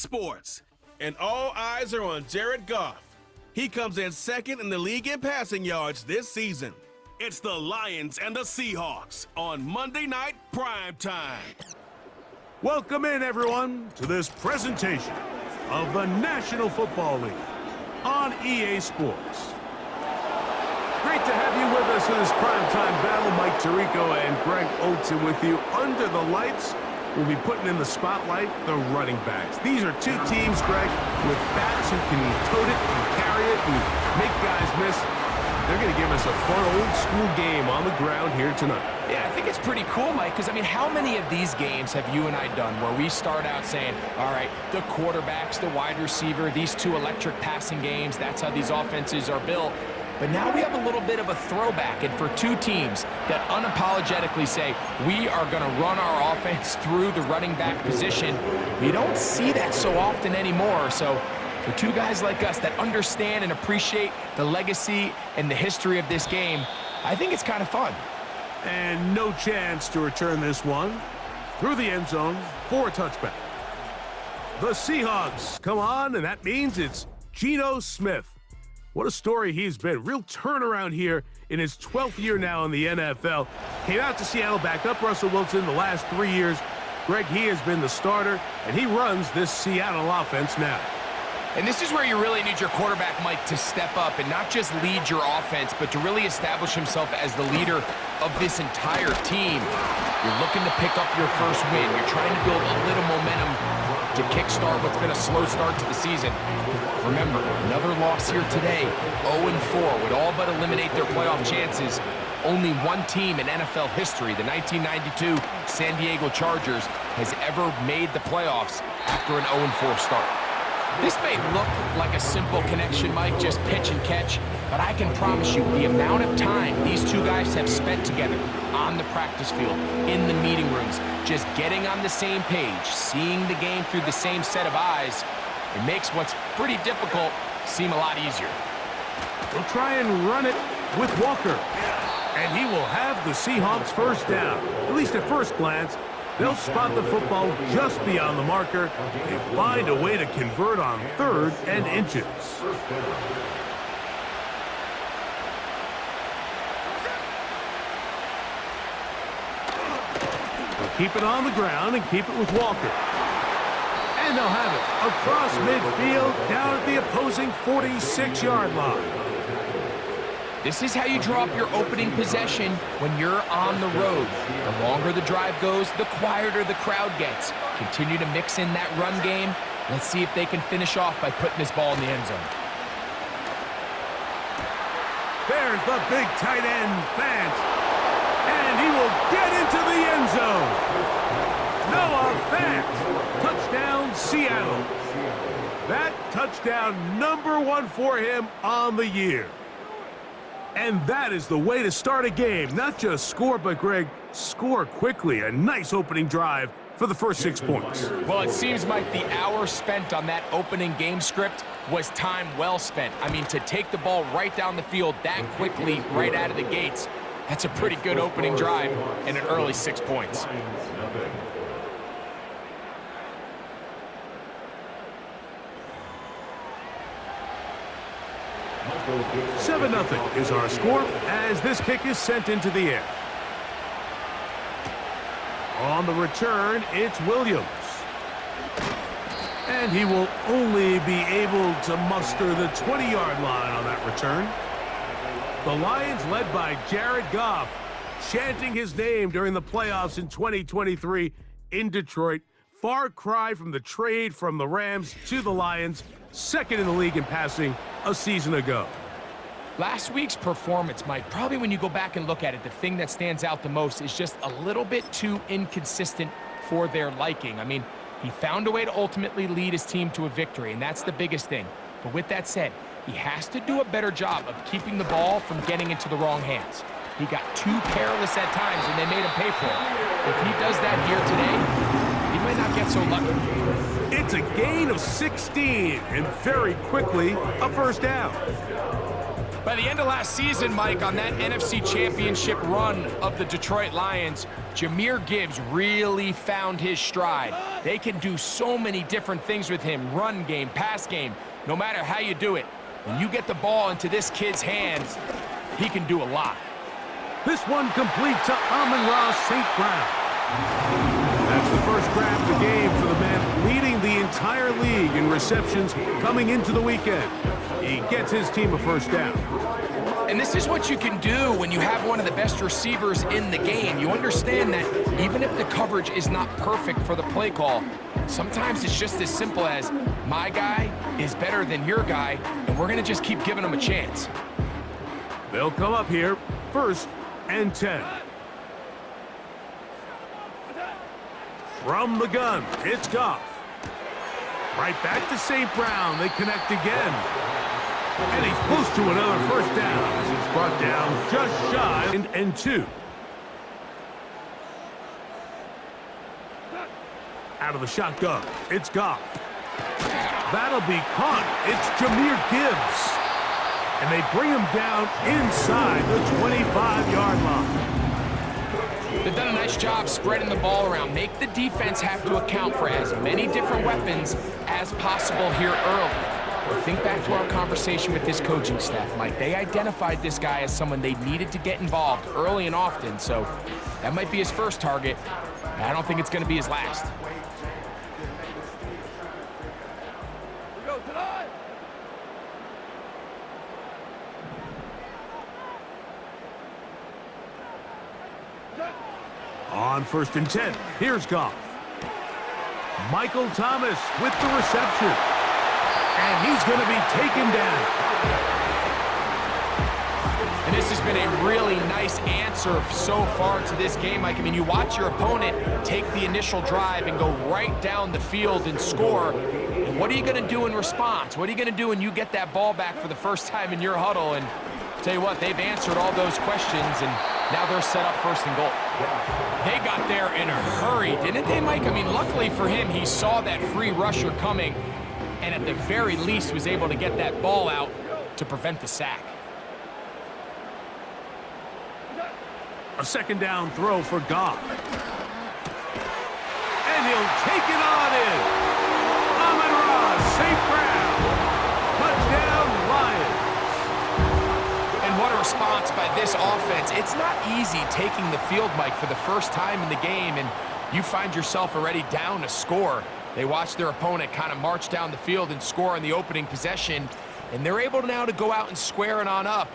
Sports, and all eyes are on Jared Goff. He comes in second in the league in passing yards this season. It's the Lions and the Seahawks on Monday Night Prime Time. Welcome in, everyone, to this presentation of the National Football League on EA Sports. Great to have you with us in this primetime battle. Mike Tirico and Greg Oates with you under the lights. We'll be putting in the spotlight the running backs. These are two teams, Greg, with backs who can tote it and carry it and make guys miss. They're going to give us a fun old-school game on the ground here tonight. Yeah, I think it's pretty cool, Mike, because, I mean, how many of these games have you and I done where we start out saying, all right, the quarterbacks, the wide receiver, these two electric passing games, that's how these offenses are built. But now we have a little bit of a throwback, and for two teams that unapologetically say, we are going to run our offense through the running back position, we don't see that so often anymore. So for two guys like us that understand and appreciate the legacy and the history of this game, I think it's kind of fun. And no chance to return this one through the end zone for a touchback. The Seahawks come on, and that means it's Geno Smith. What a story he's been. Real turnaround here in his 12th year now in the NFL. Came out to Seattle, backed up Russell Wilson the last 3 years. Greg, he has been the starter, and he runs this Seattle offense now. And this is where you really need your quarterback, Mike, to step up and not just lead your offense, but to really establish himself as the leader of this entire team. You're looking to pick up your first win. You're trying to build a little momentum to kickstart what's been a slow start to the season. Remember, another loss here today, 0-4, would all but eliminate their playoff chances. Only one team in NFL history, the 1992 San Diego Chargers, has ever made the playoffs after an 0-4 start. This may look like a simple connection, Mike, just pitch and catch, but I can promise you the amount of time these two guys have spent together on the practice field, in the meeting rooms, just getting on the same page, seeing the game through the same set of eyes, it makes what's pretty difficult seem a lot easier. We'll try and run it with Walker, and he will have the Seahawks first down, at least at first glance. They'll spot the football just beyond the marker. They find a way to convert on 3rd and inches. They'll keep it on the ground and keep it with Walker. And they'll have it across midfield down at the opposing 46-yard line. This is how you draw up your opening possession when you're on the road. The longer the drive goes, the quieter the crowd gets. Continue to mix in that run game. Let's see if they can finish off by putting this ball in the end zone. There's the big tight end, Fant. And he will get into the end zone. Noah Fant. Touchdown, Seattle. That touchdown #1 for him on the year. And that is the way to start a game. Not just score, but, Greg, score quickly. A nice opening drive for the first 6 points. Well, it seems like the hour spent on that opening game script was time well spent. I mean, to take the ball right down the field that quickly, right out of the gates, that's a pretty good opening drive and an early 6 points. 7-0 is our score as this kick is sent into the air. On the return, it's Williams. And he will only be able to muster the 20-yard line on that return. The Lions, led by Jared Goff, chanting his name during the playoffs in 2023 in Detroit. Far cry from the trade from the Rams to the Lions, second in the league in passing a season ago. Last week's performance, Mike, probably when you go back and look at it, the thing that stands out the most is just a little bit too inconsistent for their liking. I mean, he found a way to ultimately lead his team to a victory, and that's the biggest thing. But with that said, he has to do a better job of keeping the ball from getting into the wrong hands. He got too careless at times, and they made him pay for it. If he does that here today, he might not get so lucky. It's a gain of 16, and very quickly, a first down. By the end of last season, Mike, on that NFC Championship run of the Detroit Lions, Jahmyr Gibbs really found his stride. They can do so many different things with him. Run game, pass game, no matter how you do it. When you get the ball into this kid's hands, he can do a lot. This one complete to Amon-Ra St. Brown. That's the first grab of the game for the man leading the entire league in receptions coming into the weekend. He gets his team a first down. And this is what you can do when you have one of the best receivers in the game. You understand that even if the coverage is not perfect for the play call, sometimes it's just as simple as my guy is better than your guy, and we're going to just keep giving him a chance. They'll come up here, 1st and 10. From the gun, it's Goff. Right back to St. Brown. They connect again. And he's close to another first down as he's brought down just shy and 2. Out of the shotgun, it's Goff. That'll be caught. It's Jahmyr Gibbs. And they bring him down inside the 25-yard line. They've done a nice job spreading the ball around. Make the defense have to account for as many different weapons as possible here early. Well, think back to our conversation with this coaching staff, Mike. They identified this guy as someone they needed to get involved early and often, so that might be his first target. I don't think it's going to be his last. On 1st and 10, here's Goff. Michael Thomas with the reception. And he's going to be taken down. And this has been a really nice answer so far to this game, Mike. I mean, you watch your opponent take the initial drive and go right down the field and score. And what are you going to do in response? What are you going to do when you get that ball back for the first time in your huddle? And tell you what, they've answered all those questions, and now they're set up 1st and goal. They got there in a hurry, didn't they, Mike? I mean, luckily for him, he saw that free rusher coming, and at the very least was able to get that ball out to prevent the sack. A 2nd down throw for Goff. And he'll take it on in. Amon-Ra St. Brown. Touchdown, Lions. And what a response by this offense. It's not easy taking the field, Mike, for the first time in the game, and you find yourself already down a score. They watch their opponent kind of march down the field and score on the opening possession, and they're able now to go out and square it on up.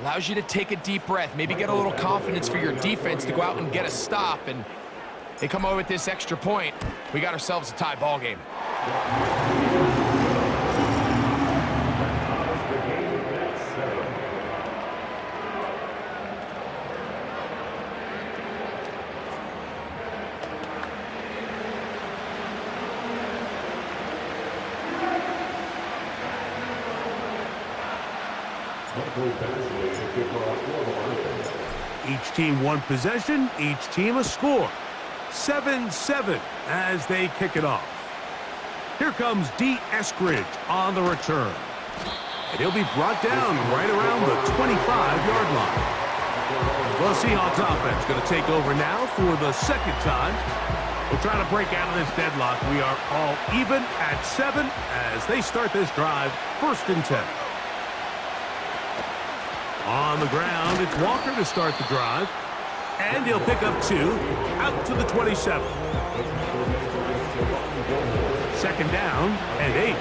Allows you to take a deep breath, maybe get a little confidence for your defense to go out and get a stop, and they come away with this extra point. We got ourselves a tie ball game. Each team one possession, each team a score. 7-7 as they kick it off. Here comes D. Eskridge on the return. And he'll be brought down right around the 25-yard line. Well, Seahawks offense going to take over now for the 2nd time. We'll try to break out of this deadlock. We are all even at 7 as they start this drive, 1st and 10. On the ground, it's Walker to start the drive. And he'll pick up 2 out to the 27. 2nd down and 8.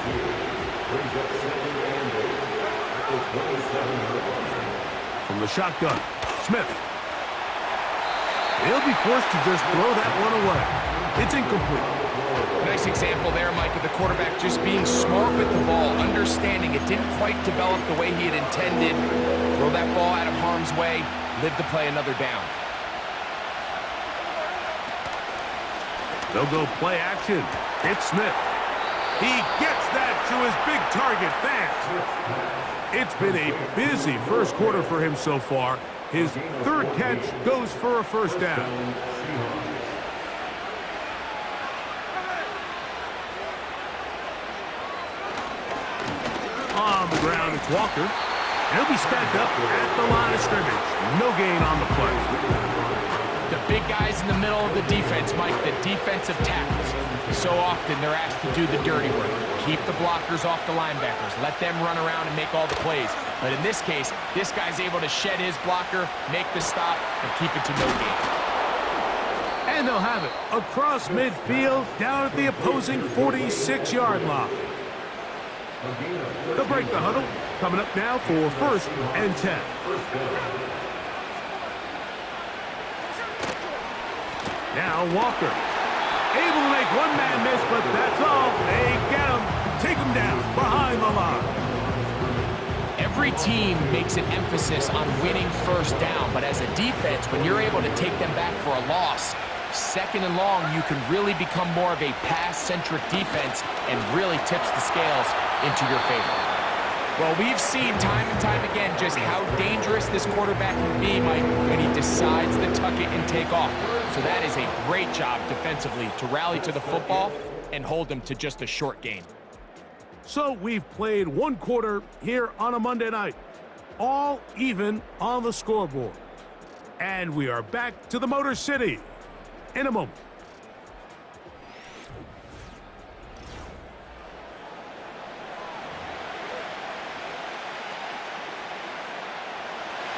From the shotgun, Smith. He'll be forced to just throw that one away. It's incomplete. Nice example there, Mike, of the quarterback just being smart with the ball, understanding it didn't quite develop the way he had intended. Throw that ball out of harm's way, live to play another down. They'll go play action. It's Smith. He gets that to his big target, Fant. It's been a busy first quarter for him so far. His 3rd catch goes for a first down. On the ground, it's Walker. He'll be stacked up at the line of scrimmage. No gain on the play. The big guys in the middle of the defense, Mike, the defensive tackles. So often they're asked to do the dirty work. Keep the blockers off the linebackers. Let them run around and make all the plays. But in this case, this guy's able to shed his blocker, make the stop, and keep it to no gain. And they'll have it across midfield, down at the opposing 46-yard line. They'll break the huddle. Coming up now for 1st and 10. Now Walker. Able to make one man miss, but that's all. They get him. Take him down behind the line. Every team makes an emphasis on winning first down, but as a defense, when you're able to take them back for a loss, 2nd and long, you can really become more of a pass-centric defense and really tips the scales into your favor. Well, we've seen time and time again just how dangerous this quarterback can be, Mike, when he decides to tuck it and take off. So that is a great job defensively to rally to the football and hold them to just a short gain. So we've played 1 quarter here on a Monday night. All even on the scoreboard. And we are back to the Motor City in a moment.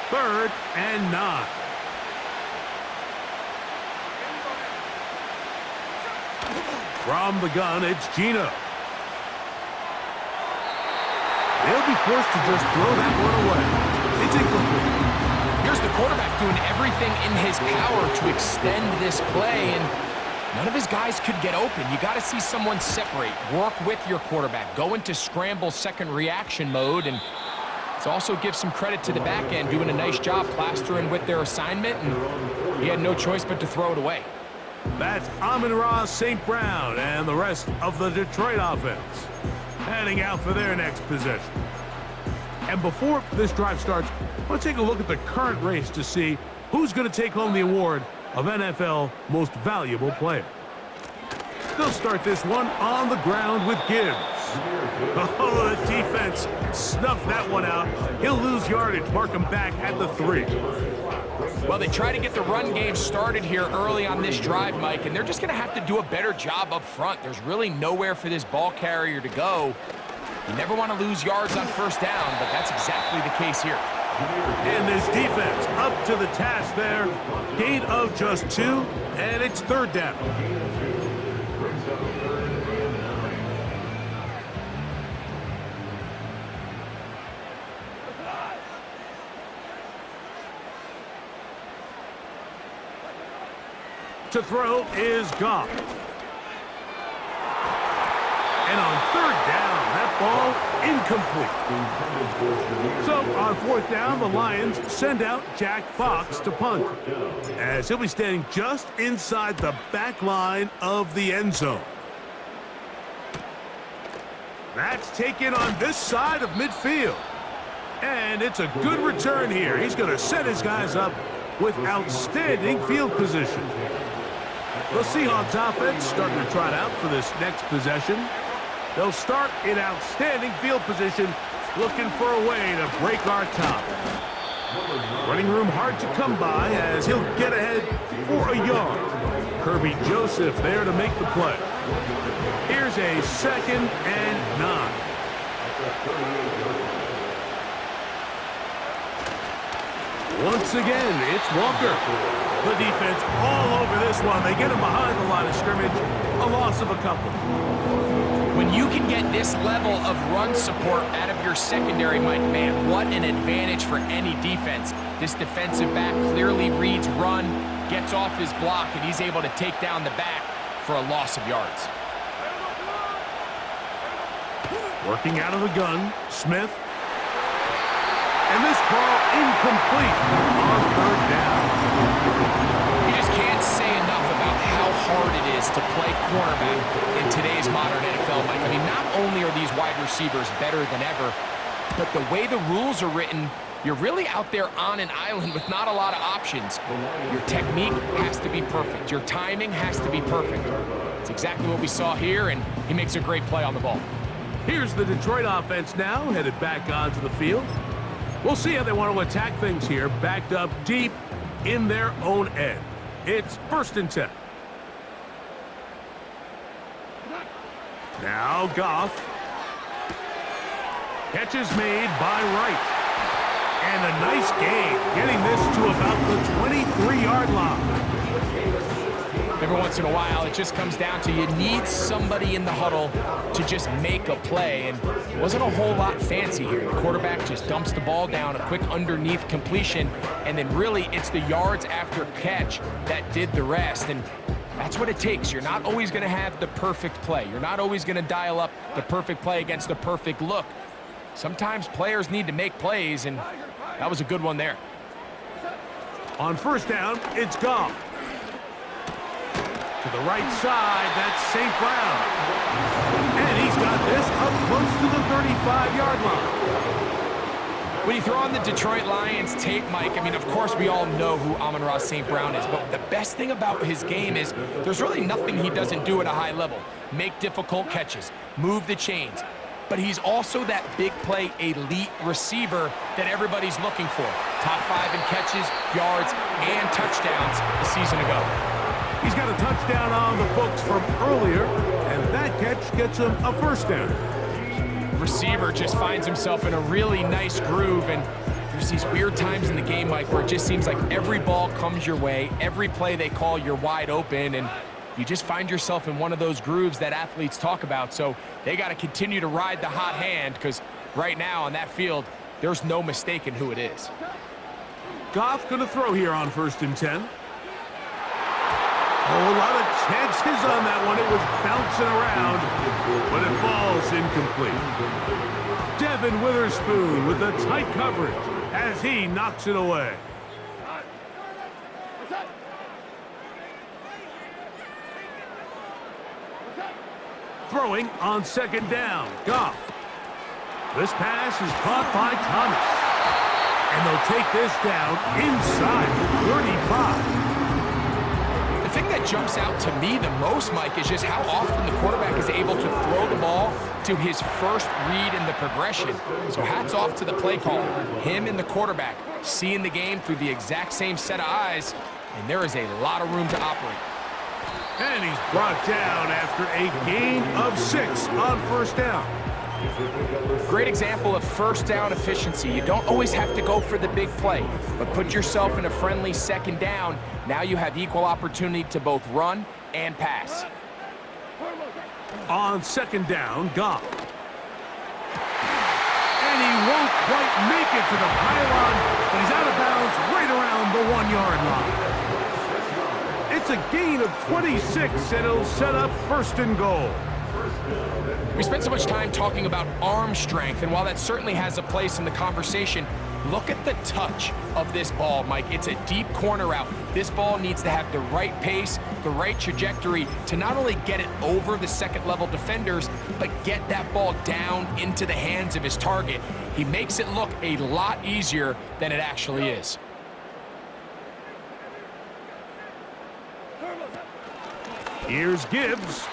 Third and 9. From the gun, it's Gino. They'll be forced to just throw that one away. It's incomplete. Here's the quarterback doing everything in his power to extend this play, and none of his guys could get open. You got to see someone separate, work with your quarterback, go into scramble second reaction mode, and it also gives some credit to the back end doing a nice job plastering with their assignment, and he had no choice but to throw it away. That's Amon-Ra St. Brown and the rest of the Detroit offense heading out for their next possession. And before this drive starts, let's take a look at the current race to see who's going to take home the award of NFL Most Valuable Player. They'll start this one on the ground with Gibbs. Oh, the defense snuffed that one out. He'll lose yardage, mark him back at the 3. Well, they try to get the run game started here early on this drive, Mike, and they're just going to have to do a better job up front. There's really nowhere for this ball carrier to go. You never want to lose yards on first down, but that's exactly the case here. And this defense up to the task there. Gain of just 2, and it's 3rd down. To throw is Goff. And on 3rd down, that ball incomplete. So on 4th down, the Lions send out Jack Fox to punt, as he'll be standing just inside the back line of the end zone. That's taken on this side of midfield. And it's a good return here. He's going to set his guys up with outstanding field position. The Seahawks offense starting to trot out for this next possession. They'll start in outstanding field position, looking for a way to break our top. Running room hard to come by as he'll get ahead for a yard. Kirby Joseph there to make the play. Here's a 2nd and 9. Once again, it's Walker. The defense all over this one. They get him behind the line of scrimmage. A loss of a couple. When you can get this level of run support out of your secondary, Mike, man, what an advantage for any defense. This defensive back clearly reads run, gets off his block, and he's able to take down the back for a loss of yards. Working out of the gun, Smith. And this ball incomplete on 3rd down. You just can't say enough about how hard it is to play cornerback in today's modern NFL, Mike. I mean, not only are these wide receivers better than ever, but the way the rules are written, you're really out there on an island with not a lot of options. Your technique has to be perfect. Your timing has to be perfect. It's exactly what we saw here, and he makes a great play on the ball. Here's the Detroit offense now, headed back onto the field. We'll see how they want to attack things here, backed up deep in their own end. It's 1st and 10. Now Goff. Catch is made by Wright. And a nice gain, getting this to about the 23-yard line. Every once in a while, it just comes down to you need somebody in the huddle to just make a play, and it wasn't a whole lot fancy here. The quarterback just dumps the ball down, a quick underneath completion, and then really it's the yards after catch that did the rest, and that's what it takes. You're not always going to have the perfect play. You're not always going to dial up the perfect play against the perfect look. Sometimes players need to make plays, and that was a good one there. On 1st down, it's Goff. To the right side, that's St. Brown. And he's got this up close to the 35-yard line. When you throw on the Detroit Lions tape, Mike, I mean, of course we all know who Amon-Ra St. Brown is, but the best thing about his game is there's really nothing he doesn't do at a high level. Make difficult catches, move the chains. But he's also that big play elite receiver that everybody's looking for. Top 5 in catches, yards, and touchdowns a season ago. He's got a touchdown on the books from earlier, and that catch gets him a 1st down. Receiver just finds himself in a really nice groove, and there's these weird times in the game, Mike, where it just seems like every ball comes your way, every play they call, you're wide open, and you just find yourself in one of those grooves that athletes talk about. So they got to continue to ride the hot hand, because right now on that field, there's no mistaking who it is. Goff going to throw here on 1st and 10. Oh, a lot of chances on that one. It was bouncing around, but it falls incomplete. Devin Witherspoon with the tight coverage as he knocks it away. Throwing on 2nd down, Goff. This pass is caught by Thomas. And they'll take this down inside the 35. The thing that jumps out to me the most, Mike, is just how often the quarterback is able to throw the ball to his first read in the progression. So hats off to the play caller. Him and the quarterback seeing the game through the exact same set of eyes, and there is a lot of room to operate. And he's brought down after a gain of 6 on 1st down. Great example of 1st down efficiency. You don't always have to go for the big play, but put yourself in a friendly 2nd down. Now you have equal opportunity to both run and pass. On 2nd down, Goff. And he won't quite make it to the pylon, but he's out of bounds right around the 1-yard line. It's a gain of 26, and it'll set up 1st and goal. We spent so much time talking about arm strength, and while that certainly has a place in the conversation, look at the touch of this ball, Mike. It's a deep corner route. This ball needs to have the right pace, the right trajectory to not only get it over the 2nd-level defenders, but get that ball down into the hands of his target. He makes it look a lot easier than it actually is. Here's Gibbs.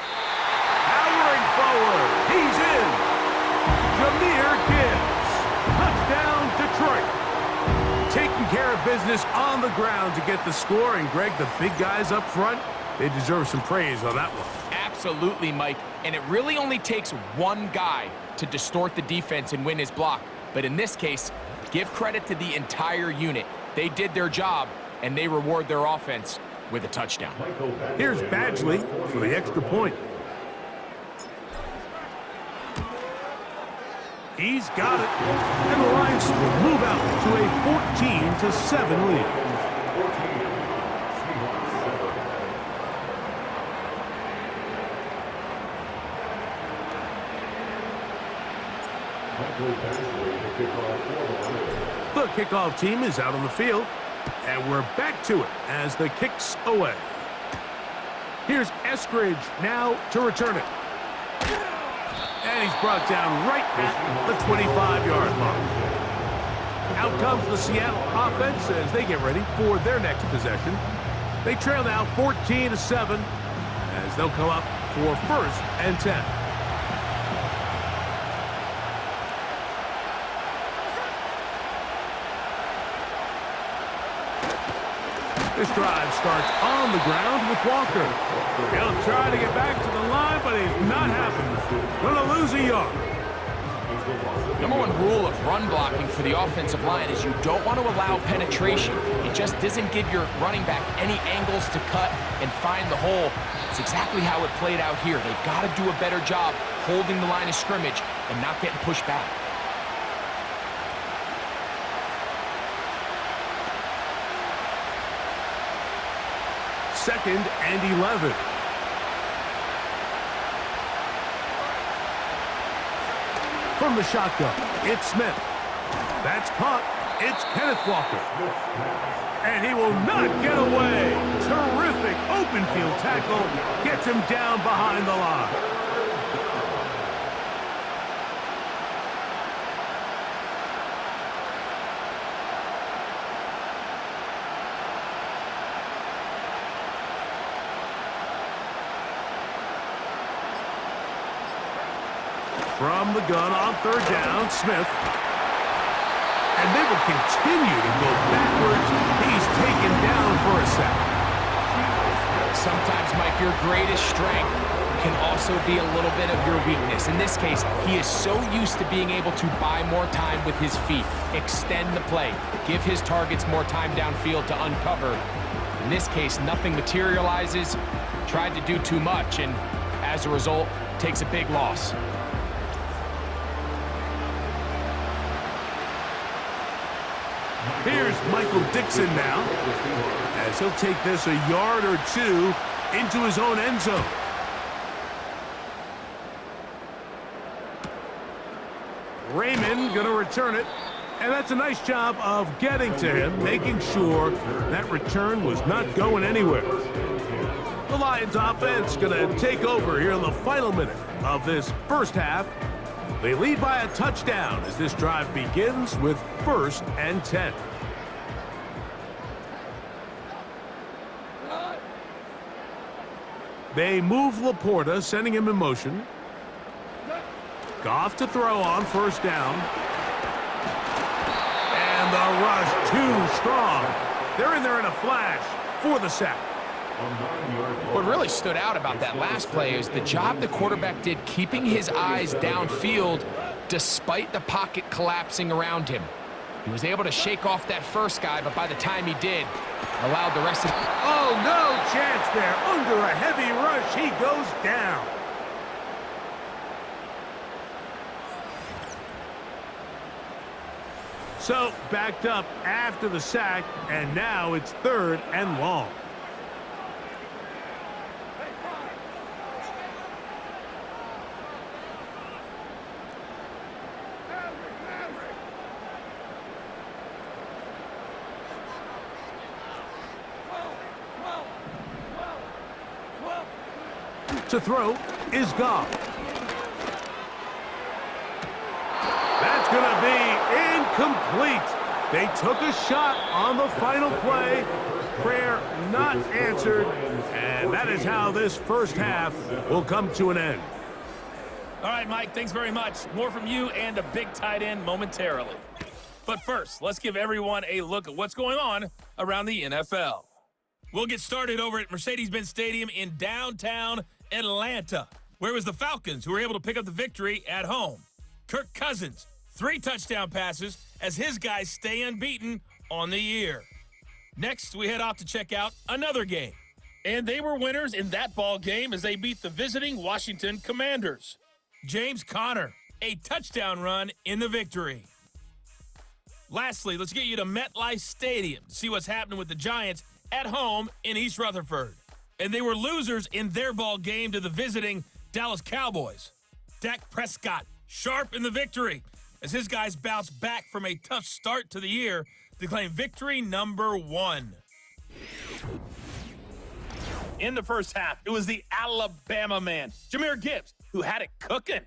Powering forward. He's in. Jahmyr Gibbs. Touchdown, Detroit. Taking care of business on the ground to get the score. And, Greg, the big guys up front, they deserve some praise on that one. Absolutely, Mike. And it really only takes one guy to distort the defense and win his block. But in this case, give credit to the entire unit. They did their job, and they reward their offense with a touchdown. Here's Badgley for the extra point. He's got it. And the Lions will move out to a 14-7 lead. The kickoff team is out on the field, and we're back to it as the kick's away. Here's Eskridge now to return it. And he's brought down right at the 25-yard line. Out comes the Seattle offense as they get ready for their next possession. They trail now 14-7 as they'll come up for 1st and 10. This drive starts on the ground with Walker. He'll try to get back to the line, but he's not happening. Gonna lose a yard. Number one rule of run blocking for the offensive line is you don't want to allow penetration. It just doesn't give your running back any angles to cut and find the hole. It's exactly how it played out here. They've got to do a better job holding the line of scrimmage and not getting pushed back. Second and 11. From the shotgun, it's Smith. That's caught. It's Kenneth Walker. And he will not get away. Terrific open field tackle. Gets him down behind the line. From the gun on third down, Smith. And they will continue to go backwards. He's taken down for a sack. Sometimes, Mike, your greatest strength can also be a little bit of your weakness. In this case, he is so used to being able to buy more time with his feet, extend the play, give his targets more time downfield to uncover. In this case, nothing materializes, tried to do too much, and as a result, takes a big loss. Here's Michael Dixon now, as he'll take this a yard or two into his own end zone. Raymond going to return it, and that's a nice job of getting to him, making sure that return was not going anywhere. The Lions offense going to take over here in the final minute of this first half. They lead by a touchdown as this drive begins with 1st and 10. They move Laporta, sending him in motion. Goff to throw on 1st down. And the rush too strong. They're in there in a flash for the sack. What really stood out about that last play is the job the quarterback did keeping his eyes downfield despite the pocket collapsing around him. He was able to shake off that first guy, but by the time he did, allowed the rest of... Oh, no chance there. Under a heavy rush, he goes down. So, backed up after the sack, and now it's 3rd and long. To throw is Goff. That's going to be incomplete. They took a shot on the final play. Prayer not answered. And that is how this first half will come to an end. All right, Mike, thanks very much. More from you and the big tight end momentarily. But first, let's give everyone a look at what's going on around the NFL. We'll get started over at Mercedes-Benz Stadium in downtown Atlanta, where it was the Falcons who were able to pick up the victory at home. Kirk Cousins, 3 touchdown passes as his guys stay unbeaten on the year. Next, we head off to check out another game. And they were winners in that ball game as they beat the visiting Washington Commanders. James Conner, a touchdown run in the victory. Lastly, let's get you to MetLife Stadium to see what's happening with the Giants at home in East Rutherford. And they were losers in their ball game to the visiting Dallas Cowboys. Dak Prescott, sharp in the victory, as his guys bounce back from a tough start to the year to claim victory number 1. In the first half, it was the Alabama man, Jahmyr Gibbs, who had it cooking.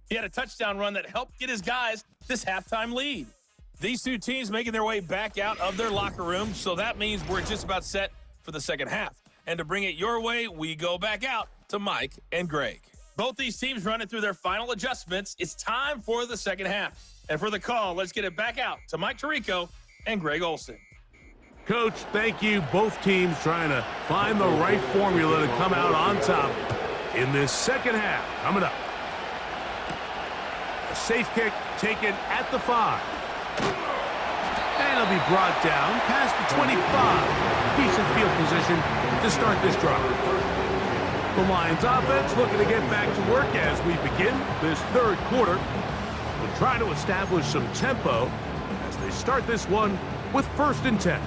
He had a touchdown run that helped get his guys this halftime lead. These two teams making their way back out of their locker room, so that means we're just about set for the second half. And to bring it your way, we go back out to Mike and Greg. Both these teams running through their final adjustments. It's time for the second half. And for the call, let's get it back out to Mike Tirico and Greg Olson. Coach, thank you. Both teams trying to find the right formula to come out on top in this second half. Coming up. A safe kick taken at the 5. And it'll be brought down past the 25. Decent field position to start this drive. The Lions offense looking to get back to work as we begin this third quarter. We'll try to establish some tempo as they start this one with 1st and 10.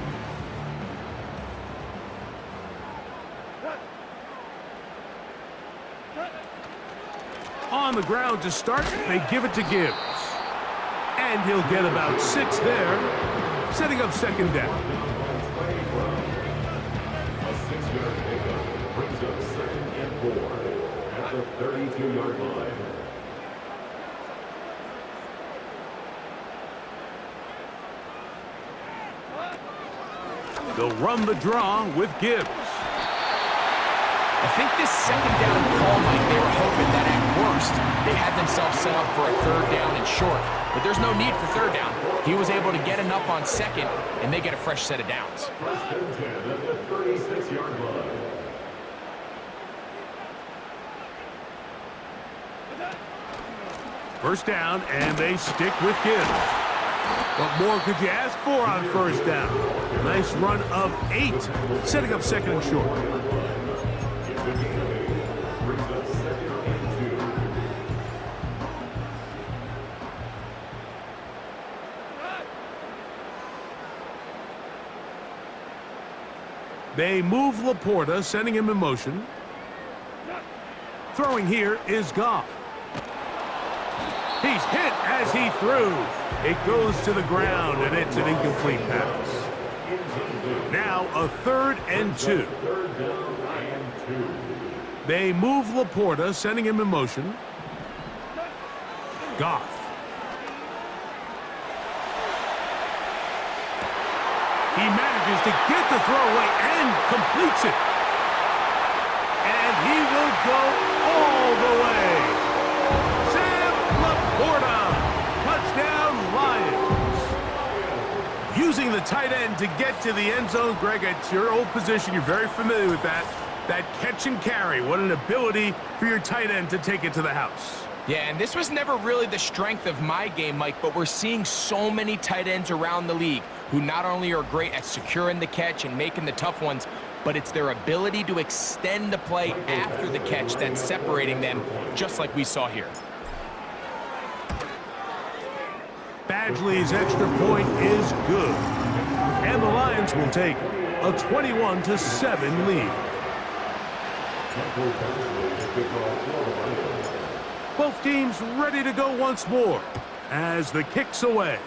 On the ground to start, they give it to Gibbs. And he'll get about 6 there, setting up 2nd down. A 6-yard pickup brings up 2nd and 4 at the 32-yard line. They'll run the draw with Gibbs. I think this 2nd down call, Mike, they were hoping that at worst they had themselves set up for a 3rd down and short. But there's no need for 3rd down. He was able to get enough on 2nd, and they get a fresh set of downs. 1st and 10 at the 36-yard line. First down, and they stick with Gibbs. What more could you ask for on 1st down? Nice run of 8, setting up 2nd and short. Brings up 2nd and 2. They move Laporta, sending him in motion. Throwing here is Goff. He's hit as he threw. It goes to the ground, and it's an incomplete pass. Now a 3rd and 2. 3rd down and 2. They move Laporta, sending him in motion. Goff. He manages to get the throw away and completes it. And he will go all the way. Sam Laporta, touchdown Lions. Using the tight end to get to the end zone. Greg, it's your old position. You're very familiar with that. That catch and carry. What an ability for your tight end to take it to the house. Yeah, and this was never really the strength of my game, Mike, but we're seeing so many tight ends around the league who not only are great at securing the catch and making the tough ones, but it's their ability to extend the play after the catch that's separating them, just like we saw here. Badgley's extra point is good. And the Lions will take a 21-7 lead. Both teams ready to go once more as the kick's away.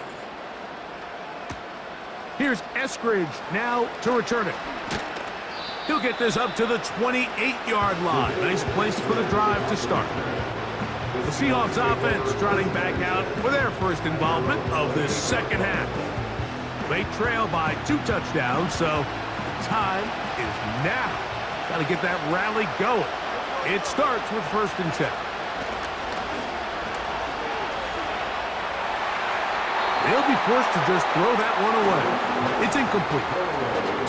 Here's Eskridge now to return it. He'll get this up to the 28-yard line. Nice place for the drive to start. The Seahawks offense trotting back out for their first involvement of this second half. They trail by 2 touchdowns, so time is now. Got to get that rally going. It starts with 1st and 10. They'll be forced to just throw that one away. It's incomplete.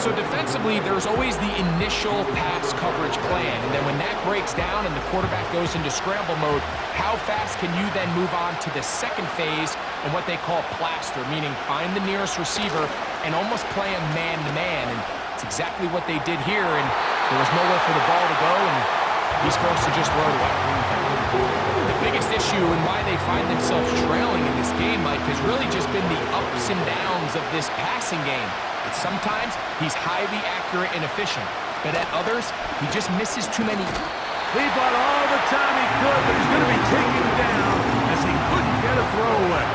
So defensively, there's always the initial pass coverage plan, and then when that breaks down and the quarterback goes into scramble mode, how fast can you then move on to the second phase and what they call plaster, meaning find the nearest receiver and almost play him man-to-man, and it's exactly what they did here, and there was nowhere for the ball to go, and he's forced to just throw it away. The biggest issue and why they find themselves trailing in this game, Mike, has really just been the ups and downs of this passing game. And sometimes he's highly accurate and efficient, but at others, he just misses too many. He bought all the time he could, but he's going to be taken down as he couldn't get a throwaway.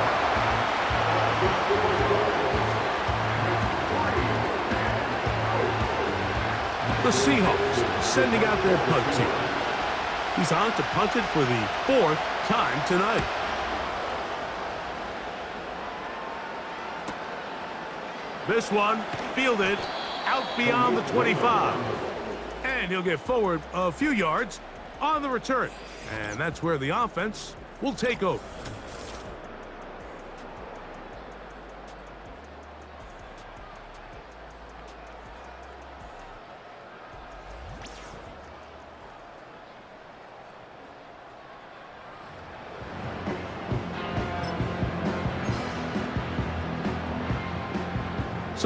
The Seahawks sending out their punt team. He's on to punt it for the 4th time tonight. This one fielded out beyond the 25. And he'll get forward a few yards on the return. And that's where the offense will take over.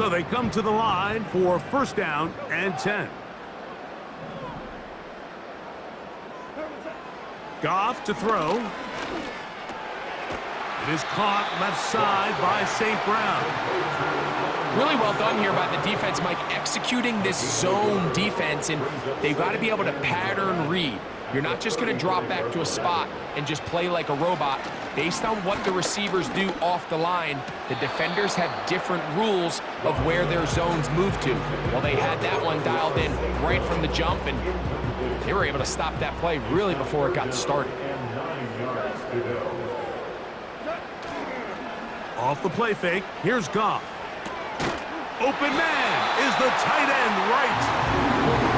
So they come to the line for first down and 10. Goff to throw. It is caught left side by St. Brown. Really well done here by the defense, Mike, executing this zone defense, and they've got to be able to pattern read. You're not just going to drop back to a spot and just play like a robot. Based on what the receivers do off the line, the defenders have different rules of where their zones move to. Well, they had that one dialed in right from the jump, and they were able to stop that play really before it got started. Off the play fake, here's Goff. Open man is the tight end right.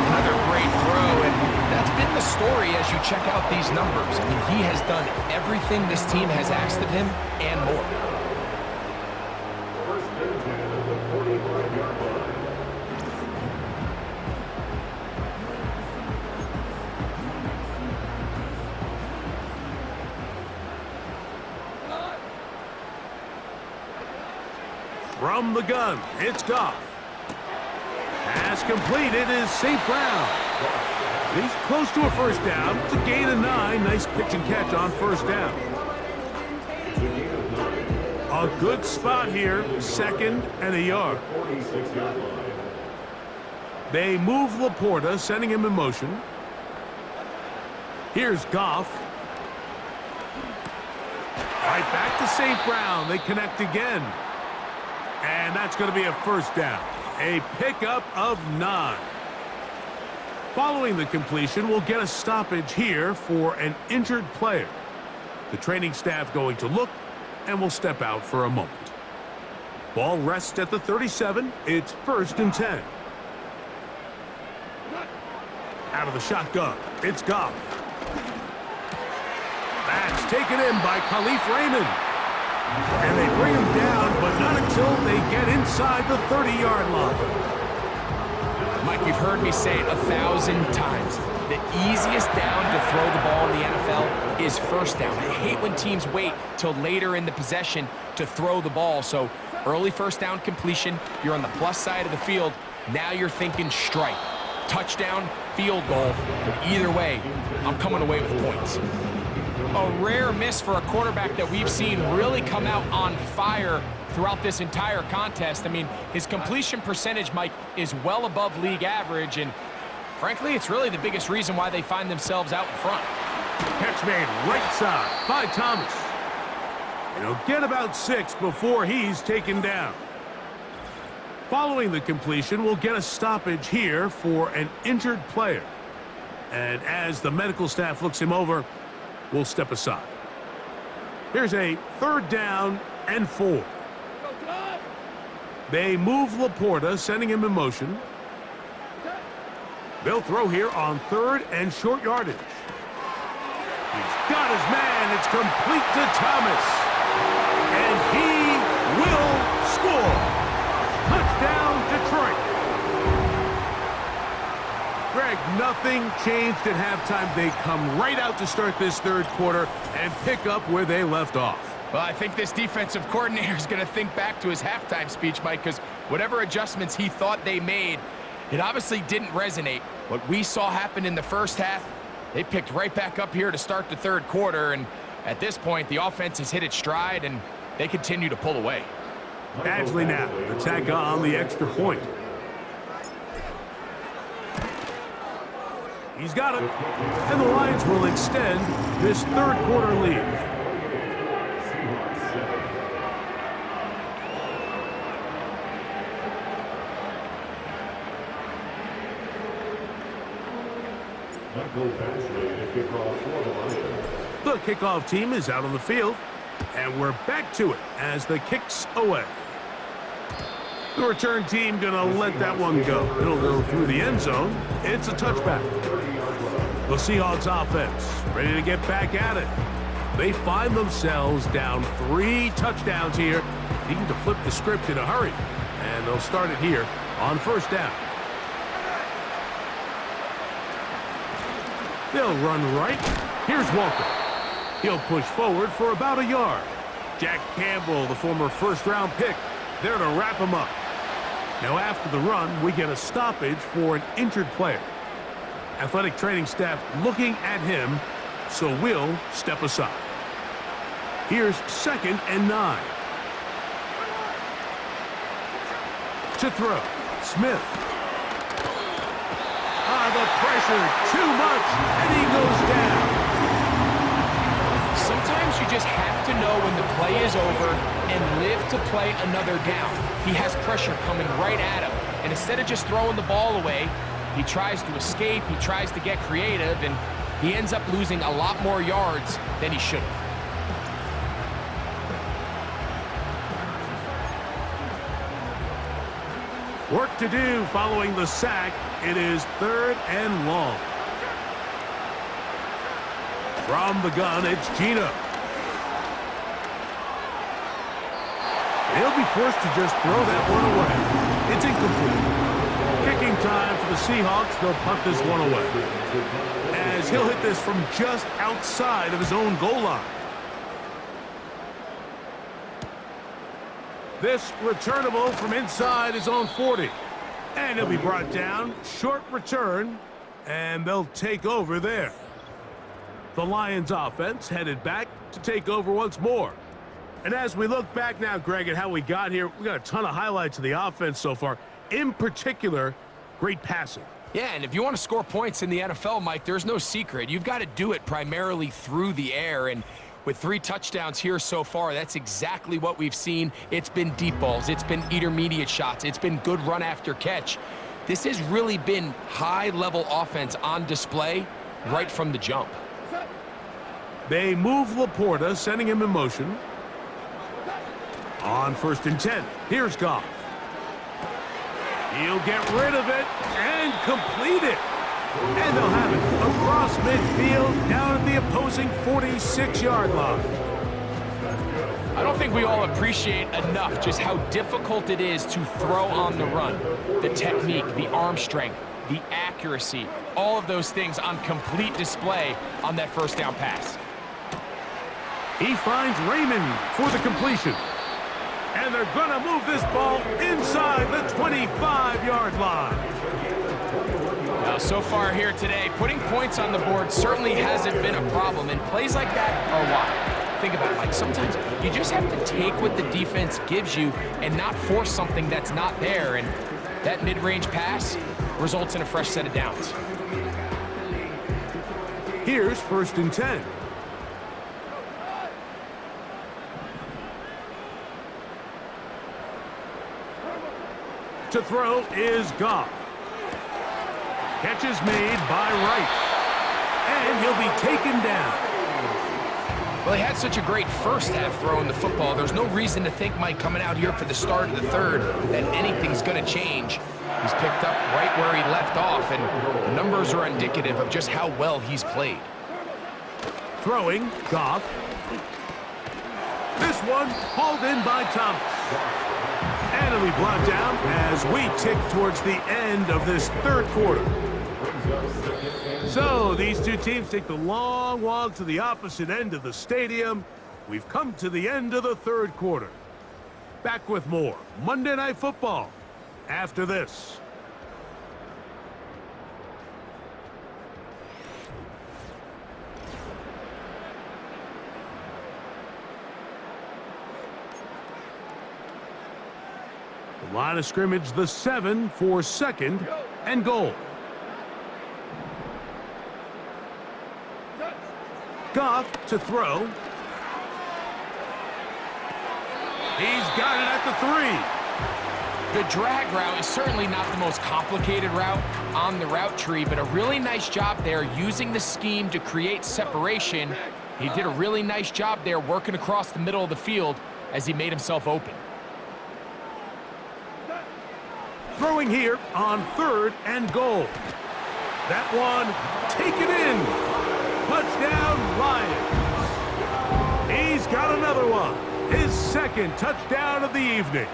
Another great throw, and that's been the story as you check out these numbers. I mean, he has done everything this team has asked of him and more. First and 10 at the 45-yard line. From the gun, it's Goff. Pass completed is St. Brown. He's close to a first down. It's a gain of 9. Nice pitch and catch on first down. A good spot here, second and a yard. 46-yard line. They move Laporta, sending him in motion. Here's Goff. Right back to St. Brown. They connect again. And that's going to be a first down. A pickup of 9. Following the completion, we'll get a stoppage here for an injured player. The training staff going to look, and will step out for a moment. Ball rests at the 37. It's first and 10. Out of the shotgun, it's Goff. That's taken in by Khalif Raymond. And they bring him down, but not until they get inside the 30-yard line. Mike, you've heard me say it 1,000 times. The easiest down to throw the ball in the NFL is first down. I hate when teams wait till later in the possession to throw the ball. So early first down completion, you're on the plus side of the field. Now you're thinking strike. Touchdown, field goal. But either way, I'm coming away with points. A rare miss for a quarterback that we've seen really come out on fire throughout this entire contest. I mean, his completion percentage, Mike, is well above league average, and frankly, it's really the biggest reason why they find themselves out in front. Catch made right side by Thomas. And he'll get about 6 before he's taken down. Following the completion, we'll get a stoppage here for an injured player. And as the medical staff looks him over, we'll step aside. Here's a third down and 4. They move Laporta, sending him in motion. They'll throw here on third and short yardage. He's got his man. It's complete to Thomas. And he will score. Touchdown, Detroit. Greg, nothing changed at halftime. They come right out to start this third quarter and pick up where they left off. Well, I think this defensive coordinator is going to think back to his halftime speech, Mike, because whatever adjustments he thought they made, it obviously didn't resonate. What we saw happen in the first half, they picked right back up here to start the third quarter, and at this point, the offense has hit its stride, and they continue to pull away. Badgley now, attack on the extra point. He's got it, and the Lions will extend this third quarter lead. The kickoff team is out on the field, and we're back to it as the kick's away. The return team gonna let that one go. It'll go through the end zone. It's a touchback. The Seahawks offense ready to get back at it. They find themselves down 3 touchdowns here, needing to flip the script in a hurry, and they'll start it here on first down. They'll run right. Here's Walker. He'll push forward for about a yard. Jack Campbell, the former first-round pick, there to wrap him up. Now after the run, we get a stoppage for an injured player. Athletic training staff looking at him, so we'll step aside. Here's 2nd and 9. To throw, Smith. The pressure, too much, and he goes down. Sometimes you just have to know when the play is over and live to play another down. He has pressure coming right at him, and instead of just throwing the ball away, he tries to escape, he tries to get creative, and he ends up losing a lot more yards than he should have. Work to do following the sack. It is 3rd and long. From the gun, it's Gino. He'll be forced to just throw that one away. It's incomplete. Kicking time for the Seahawks. They'll punt this one away, as he'll hit this from just outside of his own goal line. This returnable from inside his own 40. And he'll be brought down. Short return, and they'll take over there. The Lions offense headed back to take over once more. And as we look back now, Greg, at how we got here, we got a ton of highlights of the offense so far. In particular, great passing. Yeah, and if you want to score points in the NFL, Mike, there's no secret. You've got to do it primarily through the air, and with 3 touchdowns here so far, that's exactly what we've seen. It's been deep balls. It's been intermediate shots. It's been good run after catch. This has really been high-level offense on display right from the jump. They move Laporta, sending him in motion. On 1st and 10, here's Goff. He'll get rid of it and complete it. And they'll have it across midfield down at the opposing 46-yard line. I don't think we all appreciate enough just how difficult it is to throw on the run. The technique, the arm strength, the accuracy, all of those things on complete display on that 1st down pass. He finds Raymond for the completion. And they're going to move this ball inside the 25-yard line. Now, so far here today, putting points on the board certainly hasn't been a problem, and plays like that are why. Think about it, Mike. Sometimes you just have to take what the defense gives you and not force something that's not there, and that mid-range pass results in a fresh set of downs. Here's 1st and 10. To throw is Goff. Catch is made by Wright. And he'll be taken down. Well, he had such a great first half throwing the football. There's no reason to think, Mike, coming out here for the start of the 3rd, that anything's going to change. He's picked up right where he left off, and the numbers are indicative of just how well he's played. Throwing, Goff. This one hauled in by Thomas. And it'll be brought down as we tick towards the end of this 3rd quarter. So these two teams take the long walk to the opposite end of the stadium. We've come to the end of the 3rd quarter. Back with more Monday Night Football after this. The line of scrimmage, the 7 for 2nd and goal. Goff to throw. He's got it at the 3. The drag route is certainly not the most complicated route on the route tree, but a really nice job there using the scheme to create separation. He did a really nice job there working across the middle of the field as he made himself open. Throwing here on 3rd and goal. That one taken in. Touchdown, Lions. He's got another one. His 2nd touchdown of the evening.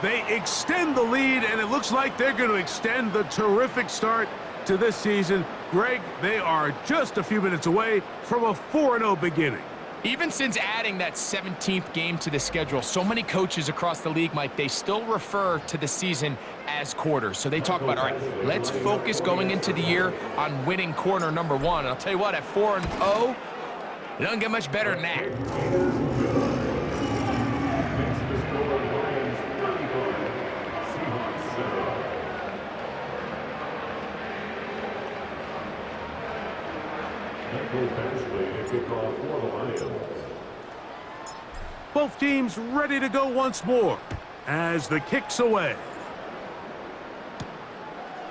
They extend the lead, and it looks like they're going to extend the terrific start to this season. Greg, they are just a few minutes away from a 4-0 beginning. Even since adding that 17th game to the schedule, so many coaches across the league, Mike, they still refer to the season as quarters. So they talk about, all right, let's focus going into the year on winning quarter number 1. And I'll tell you what, at 4-0, it doesn't get much better than that. Next to score Lions 35, Seahawks 0. Michael Batchley to kick off for the Lions. Both teams ready to go once more as the kick's away.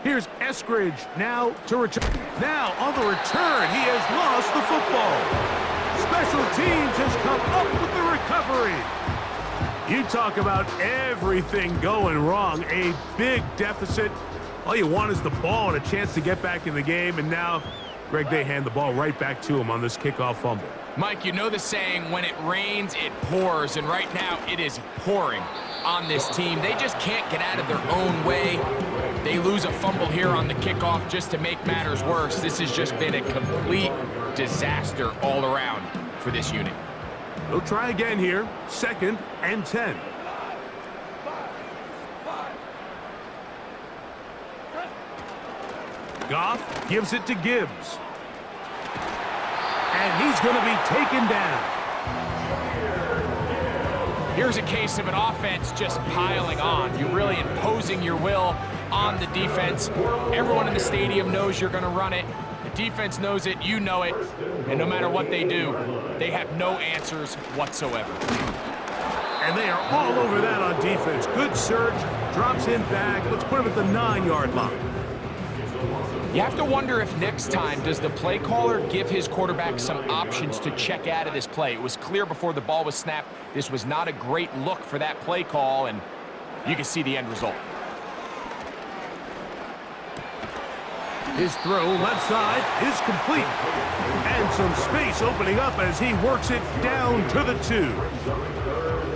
Here's Eskridge now to return. Now on the return, he has lost the football. Special teams has come up with the recovery. You talk about everything going wrong. A big deficit. All you want is the ball and a chance to get back in the game. And now, Greg, they hand the ball right back to him on this kickoff fumble. Mike, you know the saying, when it rains, it pours. And right now, it is pouring on this team. They just can't get out of their own way. They lose a fumble here on the kickoff just to make matters worse. This has just been a complete disaster all around for this unit. They'll try again here. 2nd and 10. Goff gives it to Gibbs. And he's going to be taken down. Here's a case of an offense just piling on. You're really imposing your will on the defense. Everyone in the stadium knows you're going to run it. The defense knows it, you know it, and no matter what they do, they have no answers whatsoever. And they are all over that on defense. Good search, drops him back. Let's put him at the 9-yard line. You have to wonder if next time, does the play caller give his quarterback some options to check out of this play? It was clear before the ball was snapped, this was not a great look for that play call, and you can see the end result. His throw left side is complete. And some space opening up as he works it down to the 2.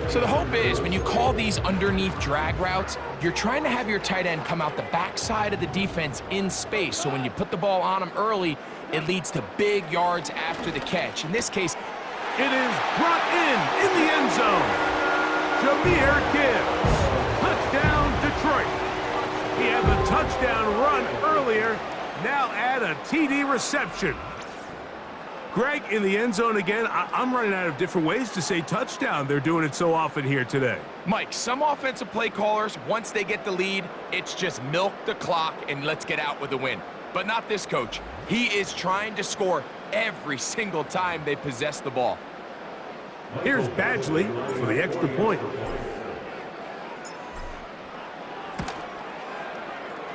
So the hope is when you call these underneath drag routes, you're trying to have your tight end come out the backside of the defense in space. So when you put the ball on him early, it leads to big yards after the catch. In this case, it is brought in the end zone. Jahmyr Gibbs. Touchdown, Detroit. He had the touchdown run earlier. Now add a TD reception. Greg, in the end zone again. I'm running out of different ways to say touchdown. They're doing it so often here today. Mike, some offensive play callers, once they get the lead, it's just milk the clock and let's get out with a win. But not this coach. He is trying to score every single time they possess the ball. Here's Badgley for the extra point.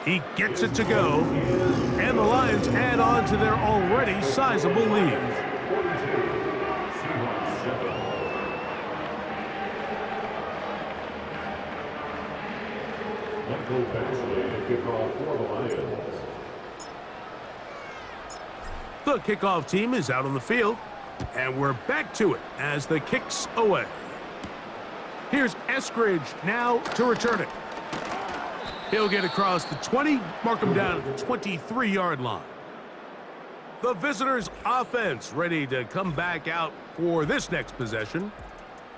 He gets it to go, and the Lions add on to their already sizable lead. Michael Batchley to kick off for the Lions. The kickoff team is out on the field, and we're back to it as the kick's away. Here's Eskridge now to return it. He'll get across the 20, mark him down at the 23-yard line. The visitors' offense ready to come back out for this next possession.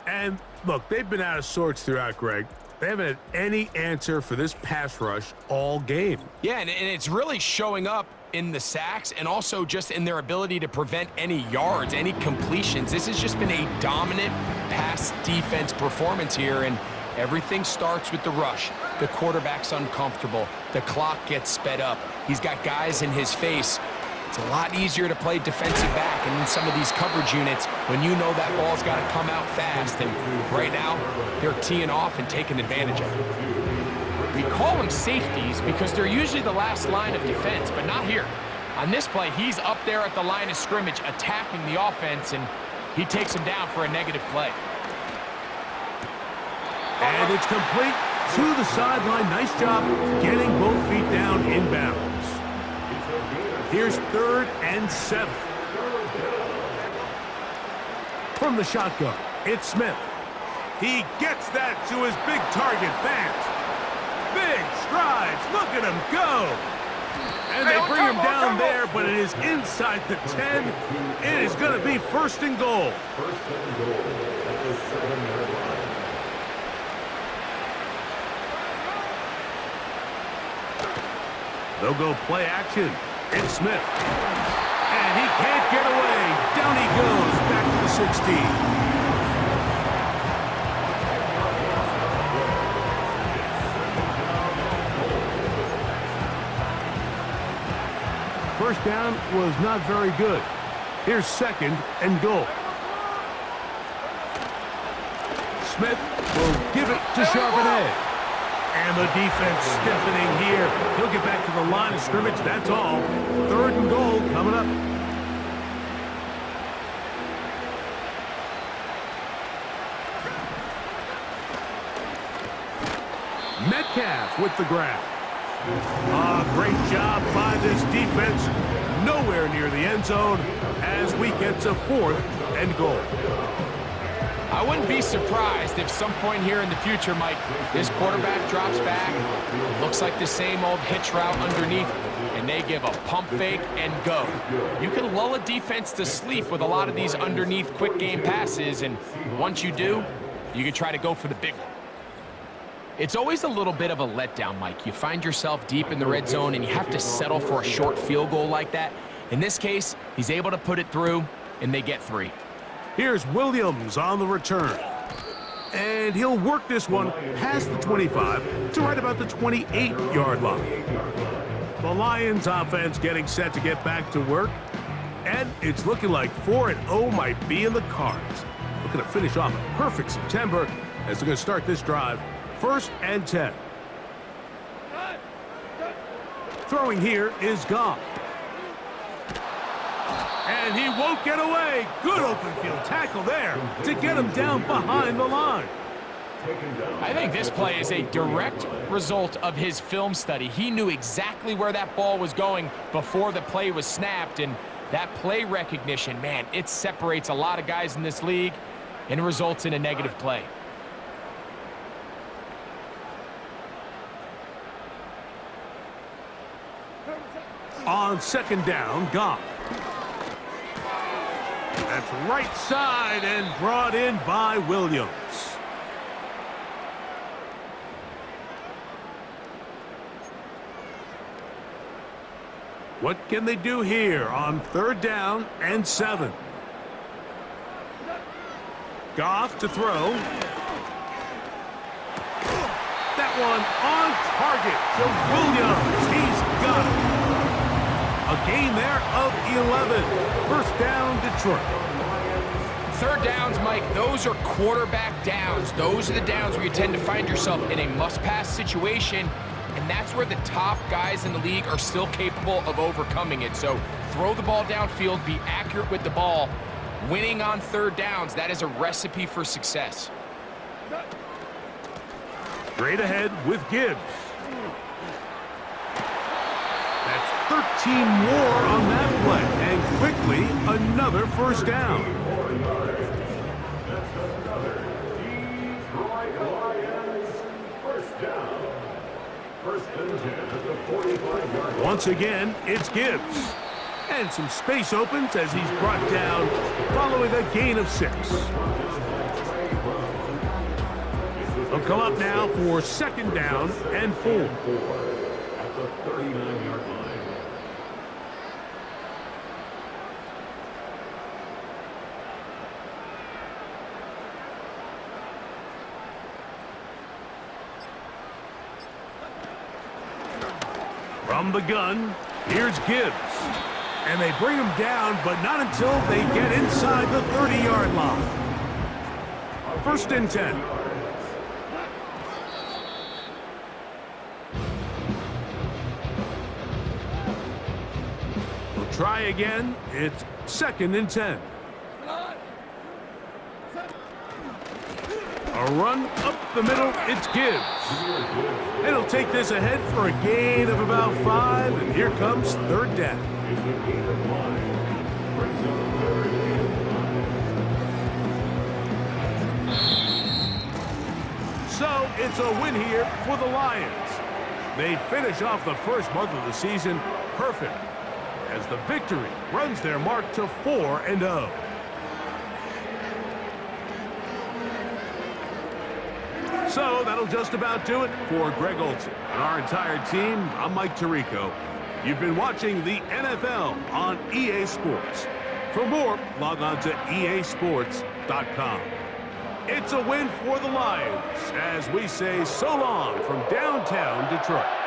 And look, they've been out of sorts throughout, Greg. They haven't had any answer for this pass rush all game. Yeah, and it's really showing up in the sacks and also just in their ability to prevent any yards, any completions. This has just been a dominant pass defense performance here, and everything starts with the rush. The quarterback's uncomfortable. The clock gets sped up. He's got guys in his face. It's a lot easier to play defensive back, and in some of these coverage units, when you know that ball's got to come out fast, and right now, they're teeing off and taking advantage of it. We call them safeties because they're usually the last line of defense, but not here. On this play, he's up there at the line of scrimmage attacking the offense, and he takes him down for a negative play. And it's complete to the sideline. Nice job getting both feet down inbounds. Here's 3rd and 7. From the shotgun, it's Smith. He gets that to his big target fast. Big strides. Look at him go. And they bring him down there, but it is inside the 10. It is going to be first and goal. First and goal at the 7-yard line. They'll go play action. It's Smith. And he can't get away. Down he goes back to the 16. First down was not very good. Here's second and goal. Smith will give it to Charbonnet. And the defense stiffening here. He'll get back to the line of scrimmage, that's all. Third and goal coming up. Metcalf with the grab. Great job by this defense. Nowhere near the end zone as we get to fourth and goal. I wouldn't be surprised if some point here in the future, Mike, this quarterback drops back. It looks like the same old hitch route underneath, and they give a pump fake and go. You can lull a defense to sleep with a lot of these underneath quick game passes, and once you do, you can try to go for the big one. It's always a little bit of a letdown, Mike. You find yourself deep in the red zone, and you have to settle for a short field goal like that. In this case, he's able to put it through, and they get 3. Here's Williams on the return. And he'll work this one past the 25 to right about the 28-yard line. The Lions offense getting set to get back to work. And it's looking like 4-0 might be in the cards. Looking to finish off a perfect September as they're going to start this drive. First and 10. Throwing here is Goff. And he won't get away. Good open field tackle there to get him down behind the line. I think this play is a direct result of his film study. He knew exactly where that ball was going before the play was snapped, and that play recognition, man, it separates a lot of guys in this league and results in a negative play. On second down, Goff. That's right side and brought in by Williams. What can they do here on third down and 7? Goff to throw. That one on target to Williams. He's got it. A gain there of 11. First down, Detroit. Third downs, Mike, those are quarterback downs. Those are the downs where you tend to find yourself in a must-pass situation, and that's where the top guys in the league are still capable of overcoming it. So throw the ball downfield, be accurate with the ball. Winning on third downs, that is a recipe for success. Straight ahead with Gibbs. That's 13 more on that play, and quickly another first down. Once again, it's Gibbs. And some space opens as he's brought down following a gain of 6. They'll come up now for second down and 4. At the 39-yard line. From the gun, here's Gibbs. And they bring him down, but not until they get inside the 30-yard line. First and 10. We'll try again. It's second and 10. A run up the middle, it's Gibbs. And he'll take this ahead for a gain of about 5, and here comes third down. So it's a win here for the Lions. They finish off the first month of the season perfect, as the victory runs their mark to 4-0. So that'll just about do it for Greg Olson and our entire team. I'm Mike Tirico. You've been watching the NFL on EA Sports. For more, log on to easports.com. It's a win for the Lions as we say so long from downtown Detroit.